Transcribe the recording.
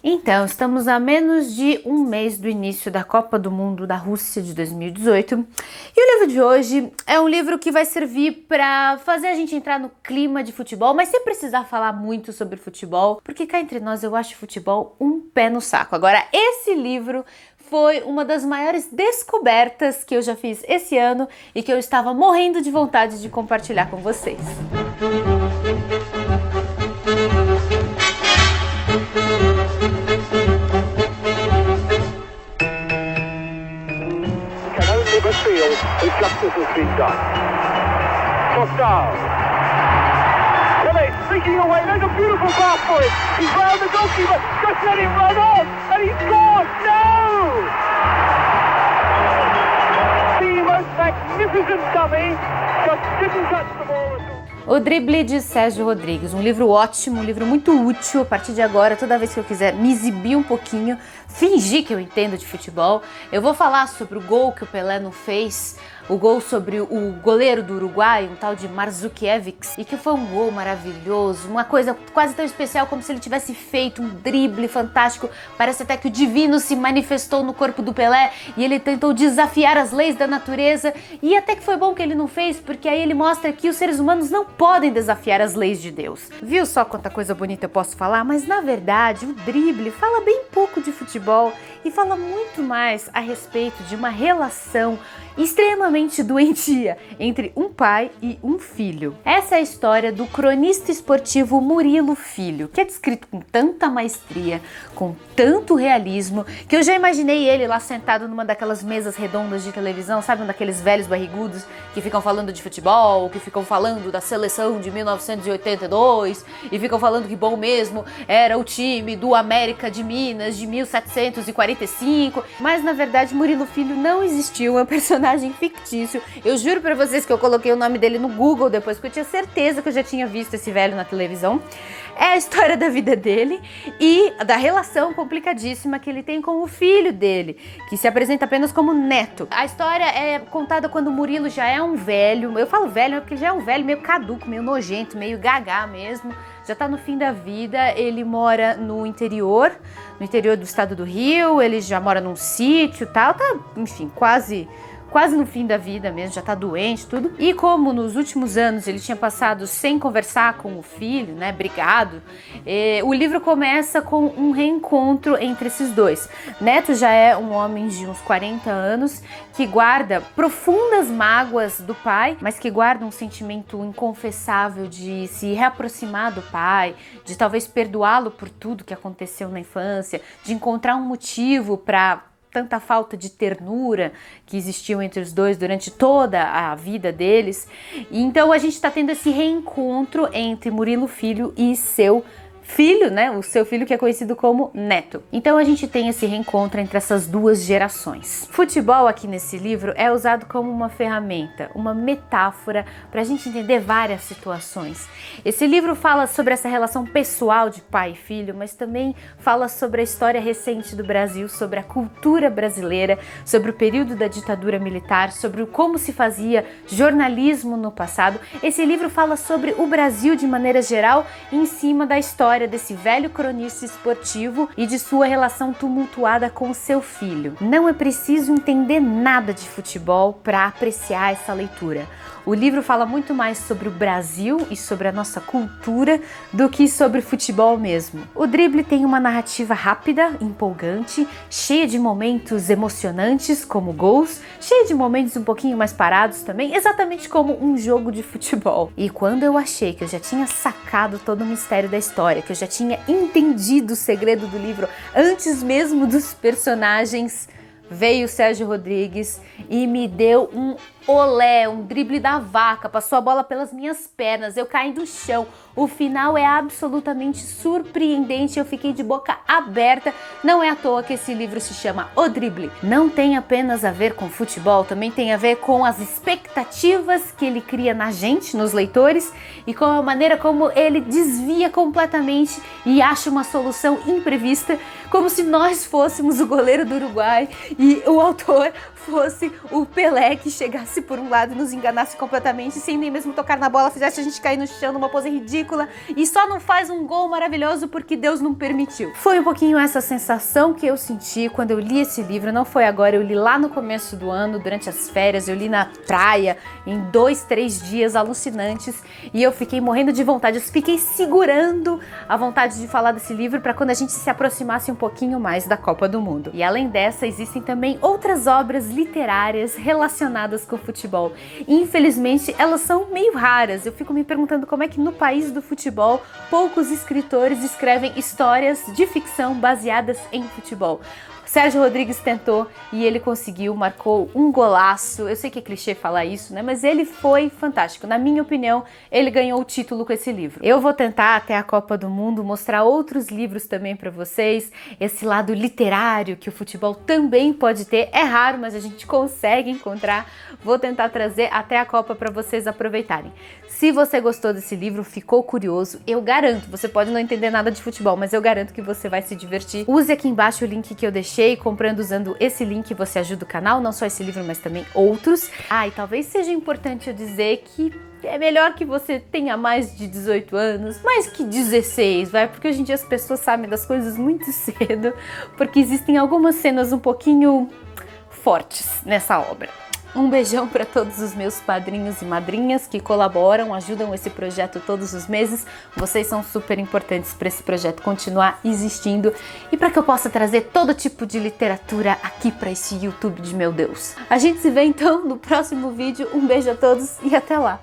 Então, estamos a menos de um mês do início da Copa do Mundo da Rússia de 2018 e o livro de hoje é um livro que vai servir para fazer a gente entrar no clima de futebol, mas sem precisar falar muito sobre futebol, porque cá entre nós eu acho futebol um pé no saco. Agora, esse livro foi uma das maiores descobertas que eu já fiz esse ano e que eu estava morrendo de vontade de compartilhar com vocês. Feel as justice has been done. Costal. Kelly streaking away. There's a beautiful pass for him. He's round the goalkeeper. Just let him run on, and he scores. No! The most magnificent dummy just didn't touch the ball at all. O Drible de Sérgio Rodrigues, um livro ótimo, um livro muito útil. A partir de agora, toda vez que eu quiser me exibir um pouquinho, fingir que eu entendo de futebol, eu vou falar sobre o gol que o Pelé não fez, o gol sobre o goleiro do Uruguai, um tal de Mandzukiewicz, e que foi um gol maravilhoso, uma coisa quase tão especial como se ele tivesse feito um drible fantástico. Parece até que o divino se manifestou no corpo do Pelé e ele tentou desafiar as leis da natureza, e até que foi bom que ele não fez, porque aí ele mostra que os seres humanos não podem desafiar as leis de Deus. Viu só quanta coisa bonita eu posso falar? Mas na verdade o drible fala bem pouco de futebol e fala muito mais a respeito de uma relação extremamente doentia entre um pai e um filho. Essa é a história do cronista esportivo Murilo Filho, que é descrito com tanta maestria, com tanto realismo, que eu já imaginei ele lá sentado numa daquelas mesas redondas de televisão, sabe, um daqueles velhos barrigudos que ficam falando de futebol, que ficam falando da seleção de 1982 e ficam falando que bom mesmo era o time do América de Minas de 1745, mas na verdade Murilo Filho não existiu, é um personagem fictício. Eu juro pra vocês que eu coloquei o nome dele no Google depois, porque eu tinha certeza que eu já tinha visto esse velho na televisão. É a história da vida dele e da relação complicadíssima que ele tem com o filho dele, que se apresenta apenas como neto. A história é contada quando o Murilo já é um velho, eu falo velho porque já é um velho meio caduco, meio nojento, meio gagá mesmo, já tá no fim da vida. Ele mora no interior do estado do Rio, ele já mora num sítio e tal, tá, enfim, quase no fim da vida mesmo, já tá doente, tudo. E como nos últimos anos ele tinha passado sem conversar com o filho, né, brigado, o livro começa com um reencontro entre esses dois. Neto já é um homem de uns 40 anos que guarda profundas mágoas do pai, mas que guarda um sentimento inconfessável de se reaproximar do pai, de talvez perdoá-lo por tudo que aconteceu na infância, de encontrar um motivo para tanta falta de ternura que existiu entre os dois durante toda a vida deles. E então a gente está tendo esse reencontro entre Murilo Filho e seu filho, né? O seu filho que é conhecido como Neto. Então a gente tem esse reencontro entre essas duas gerações. Futebol aqui nesse livro é usado como uma ferramenta, uma metáfora para a gente entender várias situações. Esse livro fala sobre essa relação pessoal de pai e filho, mas também fala sobre a história recente do Brasil, sobre a cultura brasileira, sobre o período da ditadura militar, sobre como se fazia jornalismo no passado. Esse livro fala sobre o Brasil de maneira geral, em cima da história desse velho cronista esportivo e de sua relação tumultuada com seu filho. Não é preciso entender nada de futebol para apreciar essa leitura. O livro fala muito mais sobre o Brasil e sobre a nossa cultura do que sobre futebol mesmo. O Drible tem uma narrativa rápida, empolgante, cheia de momentos emocionantes como gols, cheia de momentos um pouquinho mais parados também, exatamente como um jogo de futebol. E quando eu achei que eu já tinha sacado todo o mistério da história, que eu já tinha entendido o segredo do livro antes mesmo dos personagens, veio o Sérgio Rodrigues e me deu um olé, um drible da vaca, passou a bola pelas minhas pernas, eu caí do chão. O final é absolutamente surpreendente, eu fiquei de boca aberta. Não é à toa que esse livro se chama O Drible. Não tem apenas a ver com futebol, também tem a ver com as expectativas que ele cria na gente, nos leitores, e com a maneira como ele desvia completamente e acha uma solução imprevista, como se nós fôssemos o goleiro do Uruguai e o autor fosse o Pelé que chegasse passasse por um lado e nos enganasse completamente, sem nem mesmo tocar na bola, fizesse a gente cair no chão numa pose ridícula e só não faz um gol maravilhoso porque Deus não permitiu. Foi um pouquinho essa sensação que eu senti quando eu li esse livro. Não foi agora, eu li lá no começo do ano, durante as férias, eu li na praia, em 2, 3 dias alucinantes, e eu fiquei morrendo de vontade, eu fiquei segurando a vontade de falar desse livro para quando a gente se aproximasse um pouquinho mais da Copa do Mundo. E além dessa, existem também outras obras literárias relacionadas com futebol. Infelizmente, elas são meio raras. Eu fico me perguntando como é que no país do futebol poucos escritores escrevem histórias de ficção baseadas em futebol. Sérgio Rodrigues tentou e ele conseguiu, marcou um golaço. Eu sei que é clichê falar isso, né? Mas ele foi fantástico. Na minha opinião, ele ganhou o título com esse livro. Eu vou tentar, até a Copa do Mundo, mostrar outros livros também para vocês. Esse lado literário que o futebol também pode ter. É raro, mas a gente consegue encontrar. Vou tentar trazer até a Copa para vocês aproveitarem. Se você gostou desse livro, ficou curioso, eu garanto, você pode não entender nada de futebol, mas eu garanto que você vai se divertir. Use aqui embaixo o link que eu deixei. Comprando usando esse link você ajuda o canal, não só esse livro, mas também outros. E talvez seja importante eu dizer que é melhor que você tenha mais de 18 anos, mais que 16, vai? Porque hoje em dia as pessoas sabem das coisas muito cedo, porque existem algumas cenas um pouquinho fortes nessa obra. Um beijão para todos os meus padrinhos e madrinhas que colaboram, ajudam esse projeto todos os meses. Vocês são super importantes para esse projeto continuar existindo e para que eu possa trazer todo tipo de literatura aqui para esse YouTube de meu Deus. A gente se vê então no próximo vídeo. Um beijo a todos e até lá!